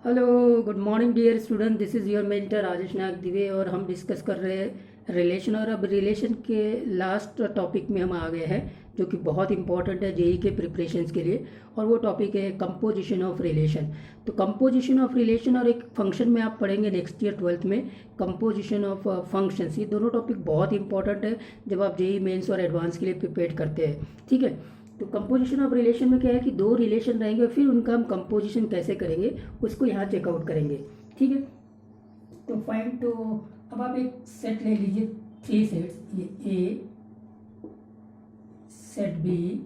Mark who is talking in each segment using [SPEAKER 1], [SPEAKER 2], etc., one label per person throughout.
[SPEAKER 1] Hello, good morning dear student. This is your mentor Rajesh Nayak Dive और हम discuss कर रहे हैं रिलेशन। और अब रिलेशन के लास्ट टॉपिक में हम आ गए हैं जो कि बहुत इंपॉर्टेंट है जेई के प्रिपरेशंस के लिए। और वो टॉपिक है कंपोजिशन ऑफ रिलेशन। तो कंपोजिशन ऑफ रिलेशन और एक फंक्शन में आप पढ़ेंगे नेक्स्ट ईयर 12th में कंपोजिशन ऑफ फंक्शंस। ये दोनों टॉपिक बहुत इंपॉर्टेंट है जब आप जेई मेंस और एडवांस के लिए प्रिपेयर करते हैं। ठीक है, तो कंपोजिशन ऑफ रिलेशन में क्या है कि दो रिलेशन रहेंगे और फिर उनका हम कंपोजिशन कैसे करेंगे उसको यहाँ चेकआउट करेंगे। ठीक है, तो फाइन। तो अब आप एक सेट ले लीजिए, थ्री सेट्स, ये ए, सेट बी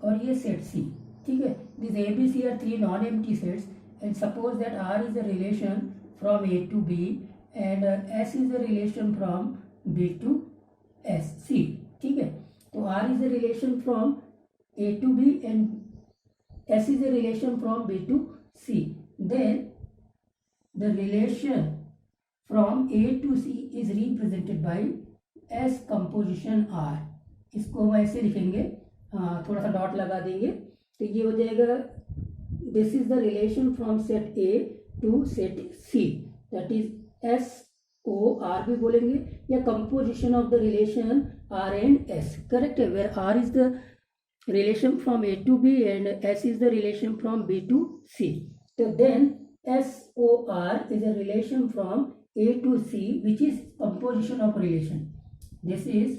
[SPEAKER 1] और ये सेट सी। ठीक है, this A B C are three non empty sets and suppose that R is a relation from A to B and S is a relation from B to S C. ठीक है, तो R is a relation from A to B and S is a relation from B to C. Then the relation from A to C is represented by S composition R. इसको हम ऐसे लिखेंगे, थोड़ा सा dot लगा देंगे तो ये हो जाएगा this is the relation from set A to set C, that is S O R भी बोलेंगे या composition of the relation R and S. Correct है, where R is the relation from A to B and S is the relation from B to C. So then SOR is a relation from A to C which is composition of relation. This is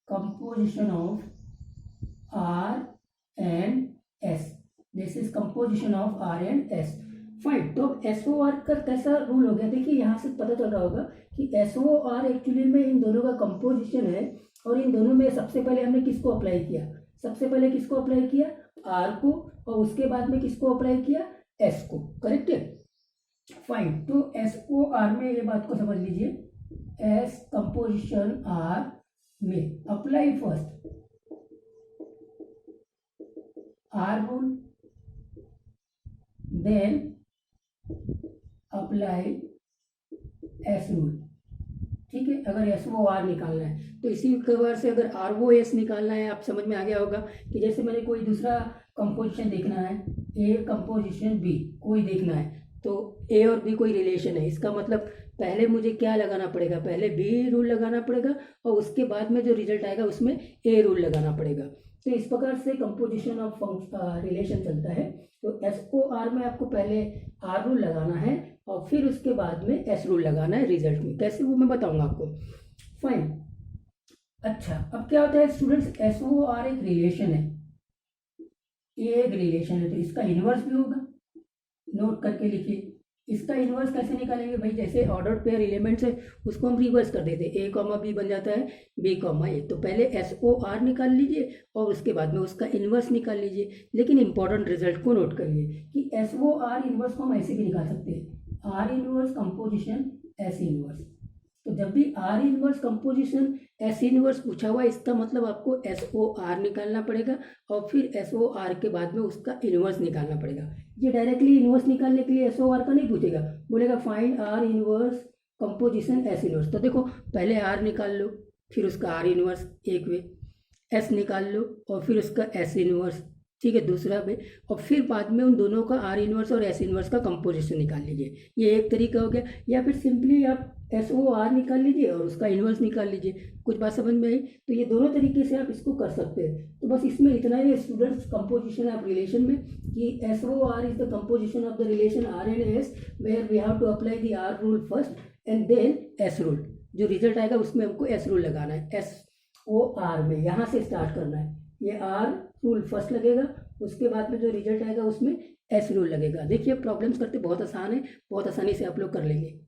[SPEAKER 1] composition of R and S. This is composition of R and S. Fine. तो अब S o are का कैसा rule हो गया, देखिए यहाँ से पता चल रहा होगा कि एस ओ आर एक्चुअली में इन दोनों का कंपोजिशन है। और इन दोनों में सबसे पहले हमने किसको अप्लाई किया, सबसे पहले किसको अप्लाई किया, आर को, और उसके बाद में किसको अप्लाई किया, एस को। करेक्ट है, फाइन। तो एस ओ आर में ये बात को समझ लीजिए, एस कंपोजिशन आर में apply first R rule, then apply S rule. ठीक है, अगर एस ओ आर निकालना है तो इसी कवर से अगर आर ओ एस निकालना है, आप समझ में आ गया होगा कि जैसे मैंने कोई दूसरा कंपोजिशन देखना है, ए कंपोजिशन बी कोई देखना है, तो ए और बी कोई रिलेशन है, इसका मतलब पहले मुझे क्या लगाना पड़ेगा, पहले बी रूल लगाना पड़ेगा और उसके बाद में जो रिजल्ट आएगा उसमें ए रूल लगाना पड़ेगा। तो इस प्रकार से कंपोजिशन ऑफ रिलेशन चलता है। तो एस ओ आर में आपको पहले आर रूल लगाना है और फिर उसके बाद में एस रूल लगाना है रिजल्ट में। कैसे वो मैं बताऊंगा आपको। फाइन। अच्छा, अब क्या होता है स्टूडेंट्स, एस ओ आर एक रिलेशन है, ये एक रिलेशन है तो इसका इनवर्स भी होगा, नोट करके लिखिए। इसका इनवर्स कैसे निकालेंगे भाई, जैसे ऑर्डर पेयर एलिमेंट्स है उसको हम रिवर्स कर देते हैं, ए कॉमा बी बन जाता है बी कॉमा ए। तो पहले एस ओ आर निकाल लीजिए और उसके बाद में उसका इनवर्स निकाल लीजिए। लेकिन इंपॉर्टेंट रिजल्ट को नोट करिए कि एस ओ आर इनवर्स को हम ऐसे भी निकाल सकते हैं, are inverse composition S inverse. तो जब भी are inverse composition S inverse पूछा हुआ है इसका मतलब आपको एस ओ आर निकालना पड़ेगा और फिर एस ओ आर के बाद में उसका इनवर्स निकालना पड़ेगा। ये डायरेक्टली इनवर्स निकालने के लिए एस ओ आर का नहीं पूछेगा, बोलेगा find are inverse composition S inverse. तो देखो पहले आर निकाल लो, फिर उसका आर इनवर्स एक वे, एस निकाल लो और फिर उसका एस इनवर्स, ठीक है, दूसरा वे, और फिर बाद में उन दोनों का आर इनवर्स और एस इनवर्स का कंपोजिशन निकाल लीजिए। ये एक तरीका हो गया। या फिर सिंपली आप एस ओ आर निकाल लीजिए और उसका इनवर्स निकाल लीजिए। कुछ बात समझ में आई? तो ये दोनों तरीके से आप इसको कर सकते हैं। तो बस इसमें इतना ही स्टूडेंट्स, कंपोजिशन ऑफ रिलेशन में कि S o R is the composition of the relation R and S where we have to apply the R rule first and then S rule. जो रिजल्ट आएगा उसमें हमको एस रूल लगाना है, S o are में यहाँ से start करना है। ये आर रूल फर्स्ट लगेगा, उसके बाद में जो रिजल्ट आएगा उसमें एस रूल लगेगा। देखिए प्रॉब्लम्स करते बहुत आसान है, बहुत आसानी से आप लोग कर लेंगे।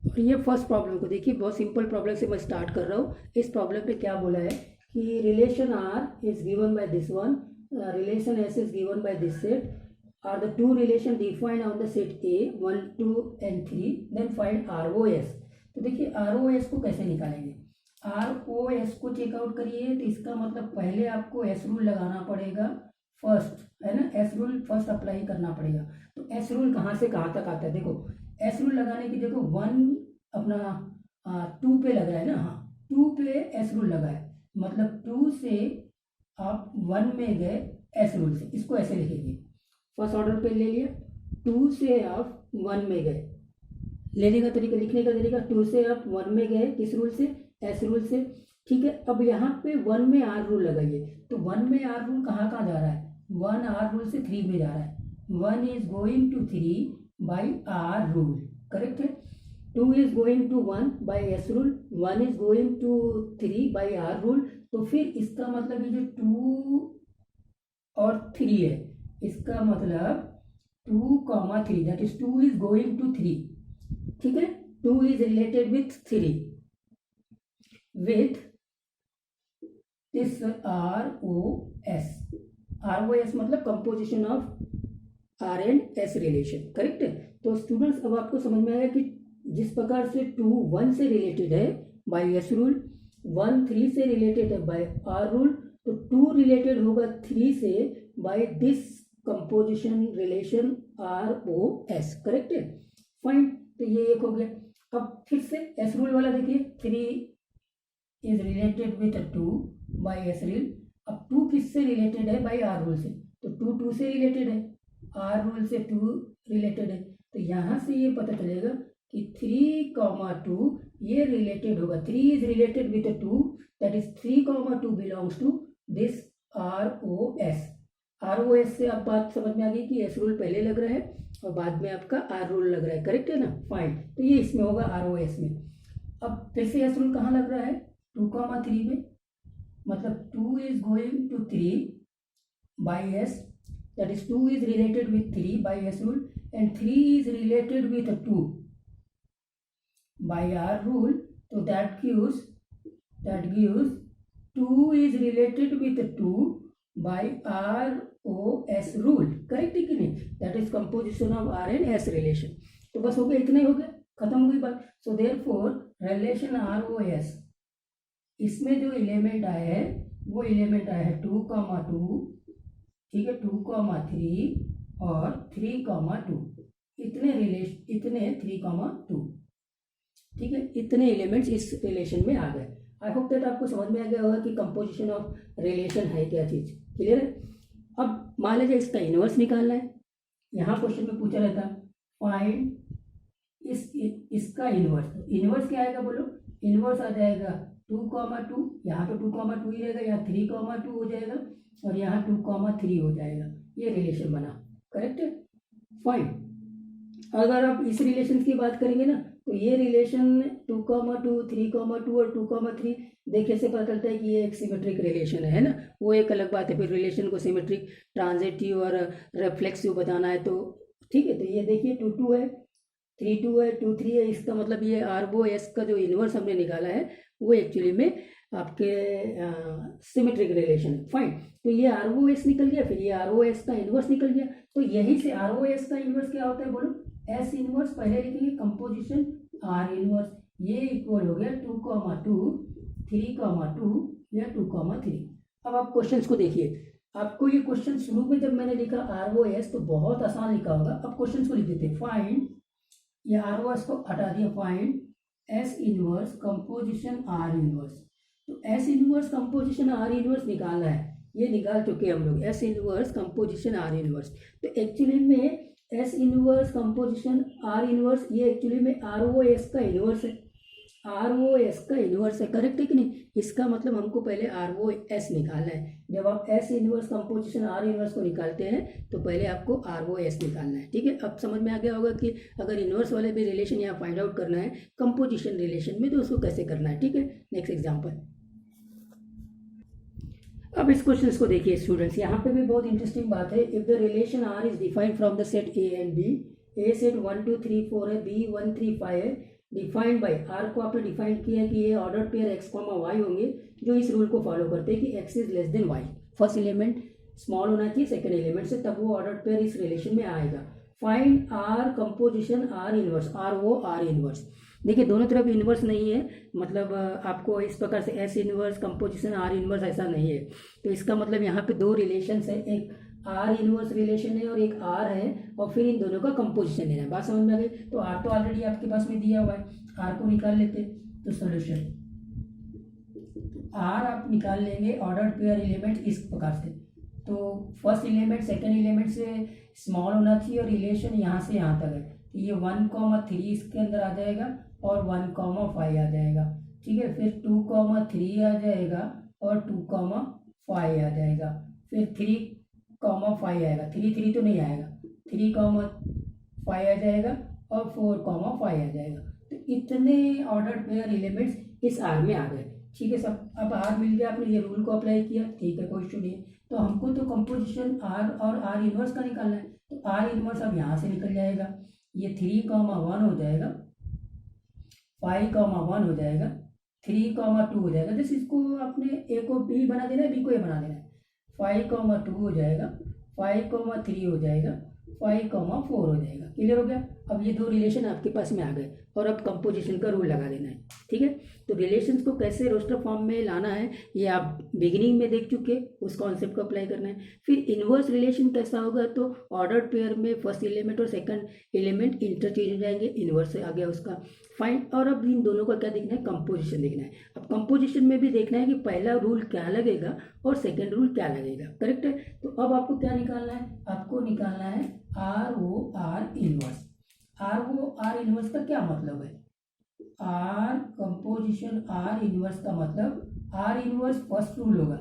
[SPEAKER 1] और ये फर्स्ट प्रॉब्लम को देखिए, बहुत सिंपल प्रॉब्लम से मैं स्टार्ट कर रहा हूँ। इस प्रॉब्लम पे क्या बोला है कि relation R is given by this one, relation S is given by this set, R the two relation defined on the set A 1 2 and 3, then find R o S. तो देखिए आर ओ एस को कैसे निकालेंगे, R o S को checkout करिए। तो इसका मतलब पहले आपको एस रूल लगाना पड़ेगा फर्स्ट, है ना, एस रूल फर्स्ट अप्लाई करना पड़ेगा। तो एस रूल कहाँ से कहाँ तक आता है, देखो एस रूल लगाने की, देखो 1 अपना 2 पे लग रहा है ना, हाँ 2 पे एस रूल लगा है, मतलब 2 से आप 1 में गए एस रूल से, इसको ऐसे लिखेंगे। फर्स्ट ऑर्डर पे ले लिया, 2 से आप 1 में गए, लेने का तरीका, लिखने का तरीका, 2 से आप 1 में गए, किस रूल से, एस रूल से, ठीक है। अब यहाँ पे 1 में आर रूल लगाइए, तो 1 में आर रूल कहाँ कहाँ जा रहा है, 1 आर रूल से 3 में जा रहा है, 1 is going to 3 by are rule, correct है। 2 is going to 1 by S rule, 1 is going to 3 by are rule. तो फिर इसका मतलब ये जो 2 और 3 है, इसका मतलब 2,3, that is 2 is going to 3, ठीक है। 2 is related with 3 with this ROS, ROS मतलब composition of R and S relation, correct है। तो स्टूडेंट्स अब आपको समझ में आया कि जिस प्रकार से 2 1 से रिलेटेड है बाय S रूल, 1 3 से रिलेटेड है बाय R रूल, तो 2 रिलेटेड होगा 3 से by this composition relation ROS, correct है, फाइन। तो ये एक हो गया। अब फिर से S रूल वाला देखिए, 3 is related with 2 by S rule. अब 2 किससे रिलेटेड है, बाई आर रूल से, तो 2 से रिलेटेड है, आर रूल से 2 रिलेटेड है, तो यहाँ से ये पता चलेगा कि 3,2 ये रिलेटेड होगा, 3 is related with 2, that is 3,2 belongs to this ROS। ROS से आप बात समझ में आ गई कि एस रूल पहले लग रहा है और बाद में आपका आर रूल लग रहा है, करेक्ट है ना, फाइन। तो ये इसमें होगा ROS में। अब फिर से एस रूल कहाँ लग रहा है, 2,3 में, मतलब 2 is going to 3 by s, that is 2 is related with 3 by S rule and 3 is related with 2 by are rule, तो that gives 2 is related with 2 by ROS rule, correct है कि नहीं, that is composition of R and S relation. तो बस हो गया, इतना ही हो गया, खत्म हो गई बात। सो देयरफॉर रिलेशन ROS, इसमें जो एलिमेंट आया है वो एलिमेंट आया है 2,2, ठीक है, 2,3 और 3,2, इतने 3,2, ठीक है, इतने एलिमेंट्स इस रिलेशन में आ गए। आई होप दैट आपको समझ में आ गया होगा कि कंपोजिशन ऑफ रिलेशन है क्या चीज, क्लियर है। अब मान लीजिए इसका इनवर्स निकालना है, यहाँ क्वेश्चन में पूछा रहता फाइंड इसका इनवर्स क्या आएगा बोलो, इनवर्स आ जाएगा 2,2, यहाँ तो 2,2 ही रहेगा, यहाँ 3,2 हो जाएगा और यहाँ 2,3 हो जाएगा, ये रिलेशन बना, करेक्ट है, फाइन। अगर आप इस रिलेशन की बात करेंगे ना, तो ये रिलेशन 2,2, 3,2 और 2,3 देखने से पता चलता है कि ये एक सिमेट्रिक रिलेशन है ना, वो एक अलग बात है। फिर रिलेशन को सिमेट्रिक, ट्रांजिटिव और रिफ्लेक्सिव बताना है तो ठीक है। तो ये देखिए 2,2 है, 3,2 है, 2,3 है, इसका मतलब ये ROS का जो इनवर्स हमने निकाला है वो एक्चुअली में आपके सिमेट्रिक रिलेशन है, फाइन। तो ये ROS निकल गया, फिर ये ROS का इनवर्स निकल गया, तो यही से ROS का इनवर्स क्या होता है बोलो, S इनवर्स, पहले लिखेंगे कंपोजिशन R इनवर्स, ये इक्वल हो गया 2,2, 3,2 या 2,3। अब आप क्वेश्चंस को देखिए, आपको ये क्वेश्चन शुरू में जब मैंने लिखा ROS तो बहुत आसान लिखा होगा। अब क्वेश्चन को लिख देते, फाइंड, ये ROS को हटा दिया, find S inverse composition R inverse. तो S inverse composition R inverse निकालना है, ये निकाल चुके हैं हम लोग, S inverse composition R inverse. तो एक्चुअली में S inverse composition R inverse ये एक्चुअली में ROS का इनवर्स है, ROS का इनवर्स है, करेक्ट है कि नहीं। इसका मतलब हमको पहले ROS निकालना है। जब आप S inverse composition R inverse को निकालते हैं तो पहले आपको ROS निकालना है, ठीक है। अब समझ में आ गया होगा कि अगर इनवर्स वाले भी रिलेशन यहाँ फाइंड आउट करना है कंपोजिशन रिलेशन में तो उसको कैसे करना है, ठीक है। नेक्स्ट एग्जाम्पल, अब इस क्वेश्चन को देखिए स्टूडेंट्स, यहाँ पे भी बहुत इंटरेस्टिंग बात है। If the relation R is defined from the set A and B, A set 1 2 3 4 है, B 1 3 5 है, डिफाइंड बाय R को आपने डिफाइन किया है कि ये ऑर्डर पेयर x, y होंगे जो इस रूल को फॉलो करते हैं कि x is less than y। First element small होना चाहिए सेकंड एलिमेंट से, तब वो ऑर्डर पेयर इस रिलेशन में आएगा। Find R composition R inverse, R inverse. देखिए दोनों तरफ इनवर्स नहीं है, मतलब आपको इस प्रकार से S inverse composition R inverse ऐसा नहीं है। तो इसका मतलब यहाँ पे दो रिलेशंस है, एक R इनवर्स रिलेशन है और एक R है, और फिर इन दोनों का कंपोजिशन लेना है। बात समझ में आ गई। तो R तो ऑलरेडी आपके पास में दिया हुआ है, R को निकाल लेते। तो सोल्यूशन R आप निकाल लेंगे ऑर्डर पेयर एलिमेंट इस प्रकार से, तो फर्स्ट एलिमेंट सेकेंड एलिमेंट से स्मॉल होना चाहिए और रिलेशन यहाँ से यहाँ तक है, तो ये 1,3 इसके अंदर आ जाएगा और 1,5 आ जाएगा। ठीक है, फिर 2,3 आ जाएगा और 2,5 आ जाएगा, फिर 3,5 आएगा, 3 तो नहीं आएगा, 3,5 आ जाएगा और 4,5 आ जाएगा। तो इतने ऑर्डर पेयर एलिमेंट्स इस आर में आ गए। ठीक है सब, अब आर मिल गया, आपने ये रूल को अप्लाई किया, ठीक है कोई इशू नहीं है। तो हमको तो कंपोजिशन आर और आर इनवर्स का निकालना है, तो आर इनवर्स अब यहाँ से निकल जाएगा, ये 3,1 हो जाएगा, 5,1 हो जाएगा, 3,2 हो जाएगा। जैसे इसको आपने ए को बी बना देना है, बी को ए बना देना है, 5,2 हो जाएगा, 5,3 हो जाएगा, 5,4 हो जाएगा। क्लियर हो गया। अब ये दो रिलेशन आपके पास में आ गए और अब कंपोजिशन का रूल लगा देना है। ठीक है, तो रिलेशंस को कैसे रोस्टर फॉर्म में लाना है ये आप बिगिनिंग में देख चुके, उस कॉन्सेप्ट को अप्लाई करना है। फिर इनवर्स रिलेशन कैसा होगा, तो ऑर्डर पेयर में फर्स्ट एलिमेंट और सेकंड एलिमेंट इंटरचेंज हो जाएंगे, इनवर्स आ गया उसका फाइंड। और अब इन दोनों का क्या देखना है, कंपोजिशन देखना है। अब कंपोजिशन में भी देखना है कि पहला रूल क्या लगेगा और सेकेंड रूल क्या लगेगा, करेक्ट है। तो अब आपको क्या निकालना है, आपको निकालना है R o R inverse. R o R inverse का क्या मतलब है, आर कंपोजिशन आर इनवर्स का मतलब आर इनवर्स फर्स्ट रूल होगा,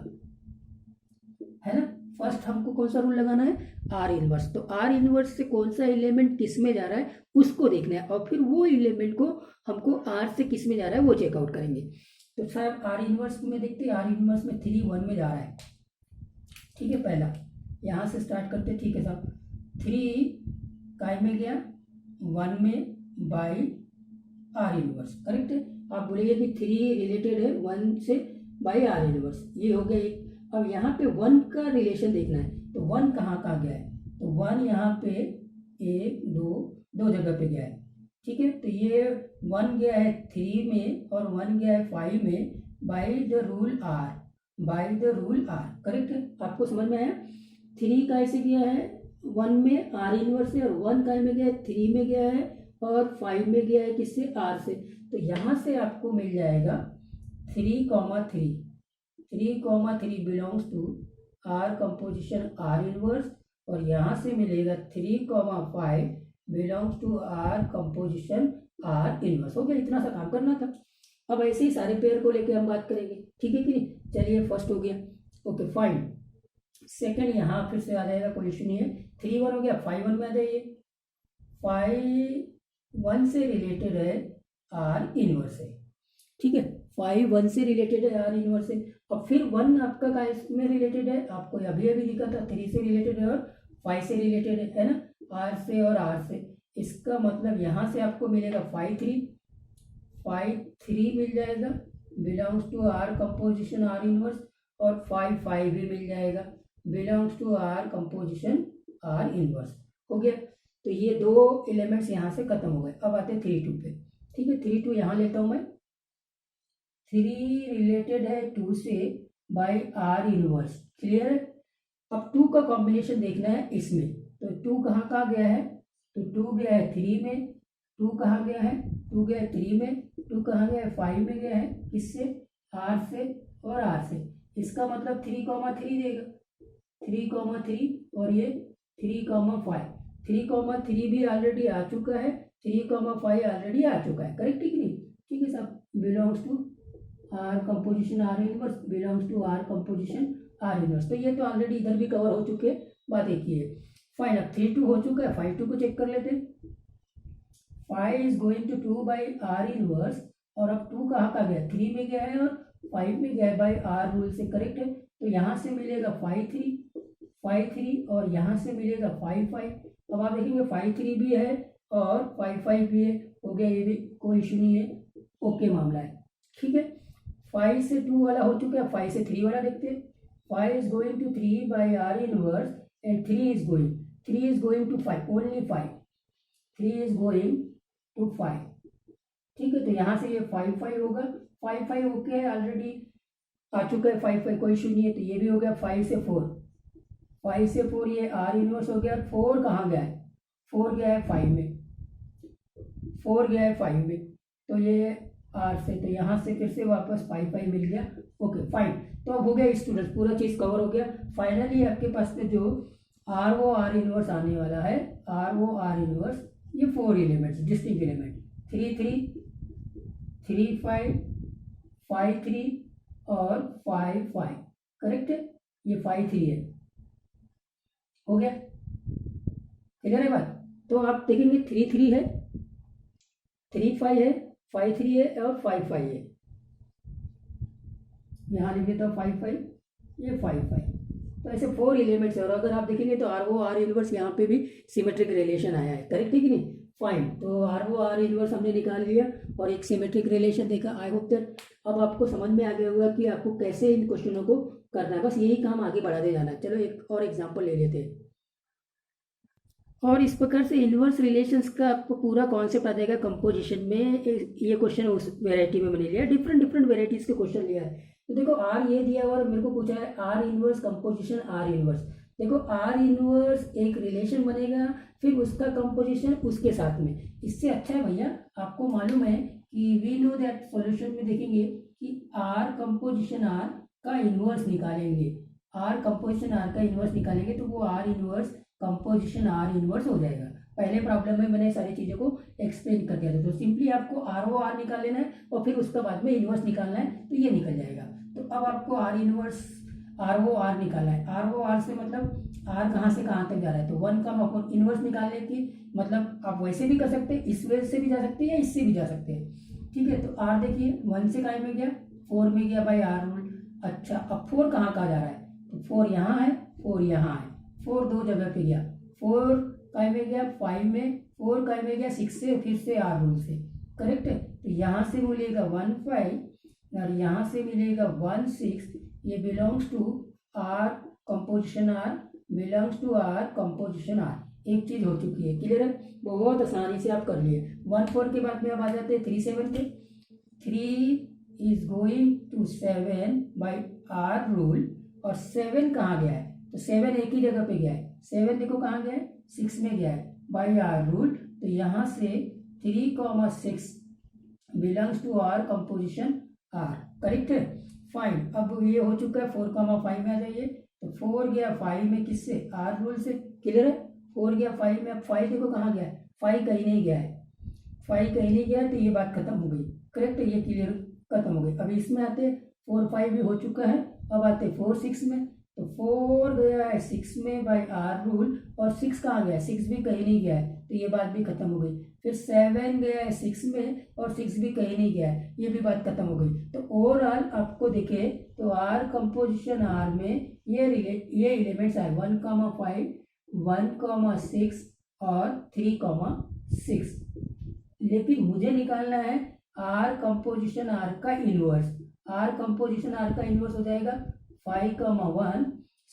[SPEAKER 1] है ना। फर्स्ट हमको कौन सा रूल लगाना है, आर इनवर्स। तो आर इनवर्स से कौन सा एलिमेंट किस में जा रहा है उसको देखना है और फिर वो एलिमेंट को हमको आर से किस में जा रहा है वो चेकआउट करेंगे। तो साहब आर इनवर्स में देखते हैं, आर इनवर्स में 3 1 में जा रहा है। ठीक है, पहला यहाँ से स्टार्ट करते, ठीक है साहब, 3 काय में गया 1 में बाई आर इनवर्स, करेक्ट है। आप बोलेंगे कि 3 रिलेटेड है 1 से बाई आर इनवर्स, ये हो गया एक। अब यहाँ पे 1 का रिलेशन देखना है, तो 1 कहाँ कहाँ गया है, तो 1 यहाँ पे 1 2 जगह पे गया है। ठीक है, तो ये 1 गया है 3 में और 1 गया है 5 में by the rule R, by the rule R, correct है। आपको समझ में आया। 3 का ऐसे गया है 1 में आर इनवर्स से, और 1 का में गया है 3 में गया है और 5 में गया है किससे, आर से। तो यहाँ से आपको मिल जाएगा 3,3, 3,3 belongs to R composition R inverse, और यहाँ से मिलेगा 3,5 belongs to R composition R inverse. हो गया, इतना सा काम करना था। अब ऐसे ही सारे पेयर को लेके हम बात करेंगे, ठीक है कि नहीं। चलिए फर्स्ट हो गया, ओके फाइन। सेकंड यहाँ फिर से आ जाएगा, कोई इशू नहीं है। 3 1 हो गया, 5 1 में आ जाइए। 5 1 से रिलेटेड है आर इनवर्स है, ठीक है। 5 1 से रिलेटेड है आर इनवर्स है। और फिर 1 आपका का इसमें रिलेटेड है, आपको अभी अभी दिखा था 3 से रिलेटेड है और 5 से रिलेटेड है ना, आर से और आर से। इसका मतलब यहाँ से आपको मिलेगा 5 3 मिल जाएगा, belongs to R composition R inverse, और 5 5 भी मिल जाएगा, belongs to R composition R inverse. हो गया, तो ये दो एलिमेंट्स यहाँ से खत्म हो गए। अब आते हैं 3 2 पे, ठीक है। 3 2 यहाँ लेता हूँ मैं। 3 रिलेटेड है 2 से बाय आर इनवर्स, क्लियर है। अब 2 का कॉम्बिनेशन देखना है इसमें, तो 2 कहाँ कहाँ गया है, तो 2 गया है 3 में, 2 कहाँ गया है, 2 गया है 3 में, 2 कहाँ गया है 5 में गया है, किससे, आर से और आर से। इसका मतलब 3,3 देगा, 3,3 और ये 3,5, 3,3 भी ऑलरेडी आ चुका है, 3,5 ऑलरेडी आ चुका है, करेक्ट है कि नहीं। ठीक है साहब, belongs to R composition R inverse, belongs to R composition R inverse. तो ये तो ऑलरेडी इधर भी कवर हो चुके हैं, बात एक ही है। फाइन, अब 3 2 हो चुका है, 5 2 को चेक कर लेते हैं। 5 is going to 2 by R inverse, और अब 2 कहाँ का गया, 3 में गया है और 5 में गया है बाई आर रूल से, करेक्ट है। तो यहाँ से मिलेगा 5 3 और यहाँ से मिलेगा 5 5। अब आप देखेंगे 5 3 भी है और 5 5 भी है, हो गया, ये भी कोई इशू नहीं है, ओके मामला है, ठीक है। 5 से 2 वाला हो चुका है, 5 से 3 वाला देखते हैं। 5 is going to 3 by R inverse and 3 is going to 5, only 5, 3 is going to 5, ठीक है। तो यहाँ से ये 5 5 होगा, 5 5 ओके है, ऑलरेडी आ चुका है 5 5, कोई इशू नहीं है। तो ये भी हो गया 5 से 4, 5 से 4 ये आर इनवर्स हो गया। 4 कहाँ गया है, 4 गया है 5 में, 4 गया है 5 में, तो ये आर से, तो यहाँ से फिर से वापस पाई पाई मिल गया। ओके फाइन, तो अब हो गया स्टूडेंट, पूरा चीज़ कवर हो गया। फाइनली आपके पास में जो आर ओ आर इनवर्स आने वाला है, आर ओ आर इनवर्स, ये 4 एलिमेंट्स, डिस्टिंक्ट एलिमेंट, 3 3 3 5 5 3 और 5 5, करेक्ट है, ये 5 3 है। हो गया, क्लियर है बात। तो आप देखेंगे 3 3 है, 3 5 है, 5 3 है और 5 5 है। यहाँ लिख देता हूँ 5 5, ये 5 5। तो ऐसे 4 एलिमेंट्स है। और अगर आप देखेंगे तो आर ओ आर इनवर्स यहाँ पे भी सिमेट्रिक रिलेशन आया है, करेक्ट है कि नहीं। फाइन, तो आर ओ आर इनवर्स हमने निकाल लिया और एक सिमेट्रिक रिलेशन देखा। आई होप दैट अब आपको समझ में आ गया होगा कि आपको कैसे इन क्वेश्चनों को करना है, बस यही काम आगे बढ़ाते जाना है। चलो एक और एग्जाम्पल ले लेते हैं। और इस प्रकार से इन्वर्स रिलेशंस का आपको पूरा कॉन्सेप्ट आ जाएगा कंपोजिशन में। ये क्वेश्चन उस वेराइटी में मैंने लिया, डिफरेंट डिफरेंट वेराइटीज के क्वेश्चन लिया है। तो देखो आर ये दिया हुआ और मेरे को पूछा है are inverse composition R inverse. देखो आर इनवर्स एक रिलेशन बनेगा, फिर उसका कंपोजिशन उसके साथ में। इससे अच्छा है भैया, आपको मालूम है कि वी नो दैट सॉल्यूशन में देखेंगे कि आर कंपोजिशन आर का इनवर्स निकालेंगे, आर कंपोजिशन आर का इनवर्स निकालेंगे तो वो are inverse composition R inverse हो जाएगा। पहले प्रॉब्लम में मैंने सारी चीज़ों को एक्सप्लेन कर दिया था। तो सिंपली आपको आर ओ आर निकाल लेना है और फिर उसके बाद में इनवर्स निकालना है, तो ये निकल जाएगा। तो अब आपको R inverse R o R निकालना है। आर ओ आर से मतलब आर कहाँ से कहाँ तक जा रहा है, तो 1 का अपन इनवर्स निकालने की मतलब आप वैसे भी कर सकते हैं, इस वे से भी जा सकते हैं या इससे भी जा सकते हैं। ठीक है, तो आर देखिए 1 से काय में गया, 4 में गया बाई आर रूल। अच्छा, अब 4 कहाँ कहाँ जा रहा है, तो 4 यहाँ है, 4 यहाँ है, 4 दो जगह पे गया, 4 काय में गया 5 में, 4 काय में गया 6 से, फिर से आर रूल से, करेक्ट है। तो यहाँ से मिलेगा 1 5 और यहाँ से मिलेगा 1 6। ये belongs to R composition R, belongs to R composition R. एक चीज हो चुकी है, क्लियर है, बहुत आसानी से आप कर लिए। 1 4 के बाद में अब आ जाते हैं 3 7 पे। 3 is going to 7 by are rule, और 7 कहाँ गया है, तो 7 एक ही जगह पे गया है। 7 देखो कहाँ गया है, 6 में गया है बाई आर रूल। तो यहाँ से 3,6 belongs to R composition R, correct है। फाइन, अब ये हो चुका है। 4,5 में आ जाइए, तो 4 गया 5 में, किससे, आर रूल से, क्लियर है। 4 गया 5 में, अब 5 देखो कहाँ गया है, 5 कहीं नहीं गया है, 5 कहीं नहीं गया, तो ये बात खत्म हो गई, करेक्ट है, ये क्लियर खत्म हो गई। अभी इसमें आते 4 5 भी हो चुका है, अब आते 4 6 में। तो 4 गया है 6 में बाई आर रूल, और 6 कहाँ गया है, 6 भी कहीं नहीं गया है, तो ये बात भी खत्म हो गई। फिर 7 गया है 6 में और 6 भी कहीं नहीं गया है, ये भी बात खत्म हो गई। तो ओवरऑल आपको देखे तो आर कंपोजिशन आर में ये एलिमेंट्स आए 1,5 1,6 और 3,6। लेकिन मुझे निकालना है आर कंपोजिशन आर का इनवर्स। आर कंपोजिशन आर का इनवर्स हो जाएगा 5,1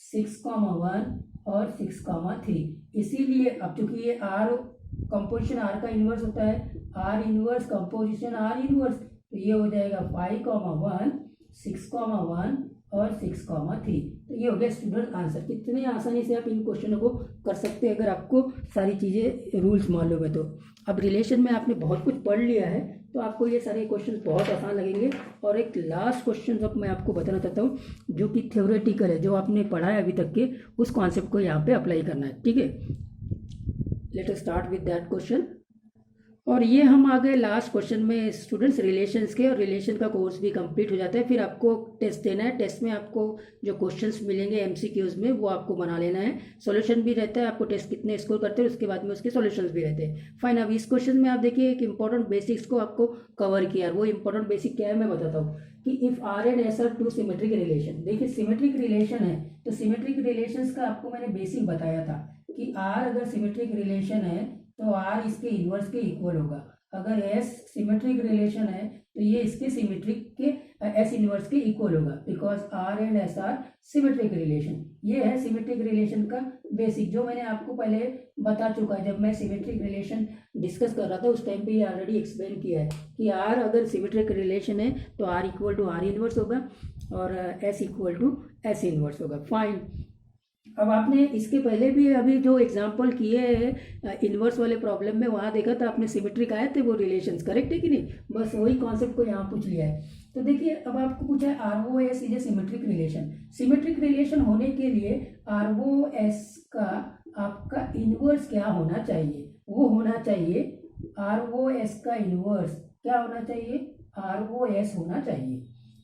[SPEAKER 1] 6,1 और 6,3। इसीलिए अब चूंकि ये आर कंपोजिशन आर का इनवर्स होता है, are inverse composition R inverse, तो ये हो जाएगा 5,1 6,1 और 6,3। तो ये हो गया स्टूडेंट आंसर। कितने आसानी से आप इन क्वेश्चनों को कर सकते हैं अगर आपको सारी चीज़ें रूल्स मालूम है तो। अब रिलेशन में आपने बहुत कुछ पढ़ लिया है तो आपको ये सारे क्वेश्चन बहुत आसान लगेंगे। और एक लास्ट क्वेश्चन अब मैं आपको बताना चाहता हूँ जो कि थ्योरेटिकल है, जो आपने पढ़ा है अभी तक के, उस कॉन्सेप्ट को यहाँ पे अप्लाई करना है, ठीक है। Let us start with that question. और ये हम आ गए लास्ट क्वेश्चन में स्टूडेंट्स रिलेशंस के, और रिलेशन का कोर्स भी कंप्लीट हो जाता है। फिर आपको टेस्ट देना है, टेस्ट में आपको जो क्वेश्चंस मिलेंगे एमसीक्यूज में वो आपको बना लेना है, सॉल्यूशन भी रहता है, आपको टेस्ट कितने स्कोर करते हैं उसके बाद में उसके सॉल्यूशंस भी रहते हैं। फाइन, अब इस क्वेश्चन में आप देखिए एक इंपॉर्टेंट बेसिक्स को आपको कवर किया। वो इंपॉर्टेंट बेसिक क्या है मैं बताता हूँ कि if R and S are two symmetric relation. देखिए सिमेट्रिक रिलेशन है तो सिमेट्रिक रिलेशंस का आपको मैंने बेसिक बताया था कि आर अगर सिमेट्रिक रिलेशन है तो आर इसके इनवर्स के इक्वल होगा। अगर एस सिमेट्रिक रिलेशन है तो ये इसके सिमेट्रिक के एस इनवर्स के इक्वल होगा, because R and S are symmetric relation. ये है सिमेट्रिक रिलेशन का बेसिक, जो मैंने आपको पहले बता चुका है। जब मैं सिमेट्रिक रिलेशन डिस्कस कर रहा था उस टाइम पे ये ऑलरेडी एक्सप्लेन किया है कि आर अगर सिमेट्रिक रिलेशन है तो R equal to R inverse होगा और S equal to S inverse होगा। फाइन, अब आपने इसके पहले भी अभी जो एग्जांपल किए हैं इन्वर्स वाले प्रॉब्लम में, वहाँ देखा था आपने सिमेट्रिक आए थे वो रिलेशंस, करेक्ट है कि नहीं? बस वही कॉन्सेप्ट को यहाँ पूछ लिया है। तो देखिए अब आपको पूछा है R o S is a symmetric relation. Symmetric relation होने के लिए आर ओ एस का आपका इन्वर्स क्या होना चाहिए? वो होना चाहिए आर ओ एस का इन्वर्स क्या होना चाहिए? आर ओ एस होना चाहिए,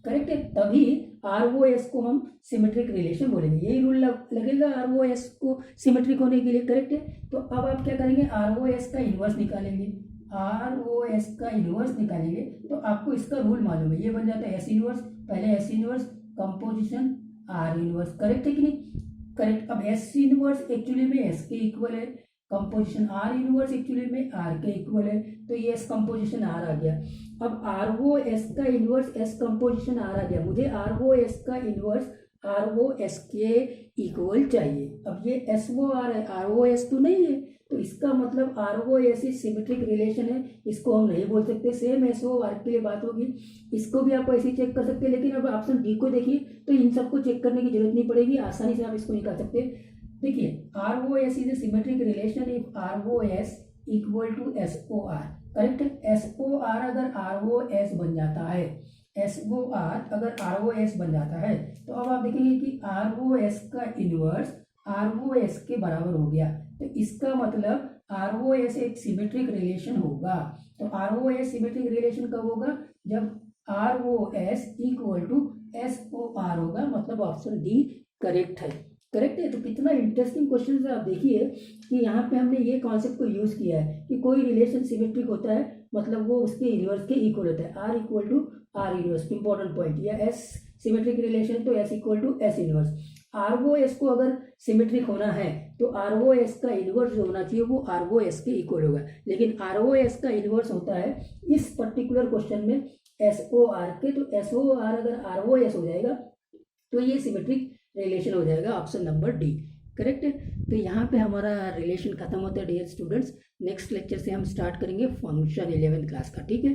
[SPEAKER 1] करेक्ट है? तभी आर ओ एस को हम सिमेट्रिक रिलेशन बोलेंगे। यही रूल लगेगा आर ओ एस को सिमेट्रिक होने के लिए, करेक्ट है? तो अब आप क्या करेंगे? आर ओ एस का इन्वर्स निकालेंगे। आर ओ एस का इन्वर्स निकालेंगे तो आपको इसका रूल मालूम है, ये बन जाता है एस इन्वर्स, पहले S inverse composition R inverse, correct है कि नहीं? करेक्ट। अब एस इन्वर्स एक्चुअली में एस के इक्वल है, कंपोजिशन आर इन्वर्स एक्चुअली में आर के इक्वल है, तो ये एस कंपोजिशन आर आ गया। अब आर ओ एस का इन्वर्स एस कंपोजिशन आर आ गया, मुझे आर ओ एस का इन्वर्स आर ओ एस के इक्वल चाहिए। अब ये एस ओ आर है, आर ओ एस तो नहीं है, तो इसका मतलब R o S is symmetric relation है, इसको हम नहीं बोल सकते। सेम एस ओ आर के लिए बात होगी, इसको भी आप ऐसे चेक कर सकते हैं। लेकिन अब ऑप्शन डी को देखिए तो इन सबको चेक करने की जरूरत नहीं पड़ेगी, आसानी से आप इसको निकाल सकते हैं। देखिए R o S is a symmetric relation if R o S equal to S o R, correct है? एस ओ आर अगर आर ओ एस बन जाता है, एस ओ आर अगर आर ओ एस बन जाता है, तो अब आप देखेंगे कि आर ओ एस का इन्वर्स आर ओ एस के बराबर हो गया, तो इसका मतलब आर ओ एस एक सिमेट्रिक रिलेशन होगा। तो R o S symmetric relation कब होगा? जब R o S equal to S o R होगा, मतलब ऑप्शन डी करेक्ट है, करेक्ट है? तो कितना इंटरेस्टिंग क्वेश्चन है। आप देखिए कि यहाँ पे हमने ये कॉन्सेप्ट को यूज किया है कि कोई रिलेशन सिमेट्रिक होता है मतलब वो उसके इन्वर्स के इक्वल होता है, R equal to R inverse, important point. या एस सिमेट्रिक रिलेशन तो S equal to S inverse. R o S को अगर सिमेट्रिक होना है तो आर ओ एस का इन्वर्स जो होना चाहिए वो आर ओ एस के इक्वल होगा, लेकिन आर ओ एस का इन्वर्स होता है इस पर्टिकुलर क्वेश्चन में एस ओ आर के। तो एस ओ आर अगर आर ओ एस हो जाएगा तो ये सिमेट्रिक रिलेशन हो जाएगा, ऑप्शन नंबर डी, करेक्ट है? तो यहाँ पे हमारा रिलेशन खत्म होता है डियर स्टूडेंट्स। नेक्स्ट लेक्चर से हम स्टार्ट करेंगे फंक्शन 11th क्लास का, ठीक है?